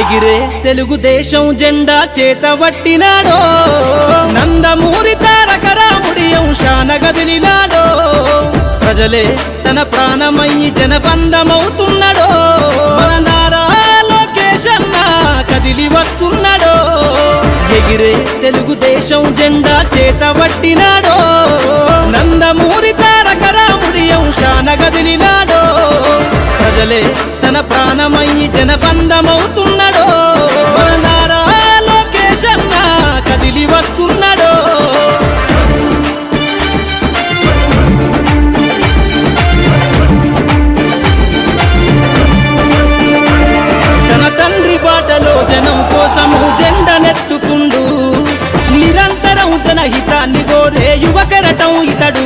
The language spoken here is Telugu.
ఎగిరే తెలుగుదేశం జెండా చేతబట్టినాడో నందమూరి తారక రాముడి అంశాన గదిలినాడో ప్రజలే తన ప్రాణమయ్యి జనబంధమవుతున్నాడో మన నారా లోకేష్ అన్న కదిలి వస్తున్నాడో ఎగిరే తెలుగుదేశం జెండా చేతబట్టినాడో నందమూరి తారక రాముడి అంశాన గదిలినాడో ప్రజలే తన ప్రాణమయ్యి జనబంధమవుతున్నాడో మన నారా లోకేష్ అన్న కదిలి వస్తున్నాడో తన తండ్రి బాటలో జనం కోసము జెండనెత్తుకుండు నిరంతరం జనహితాన్ని కోరే యువకరటం ఇతడు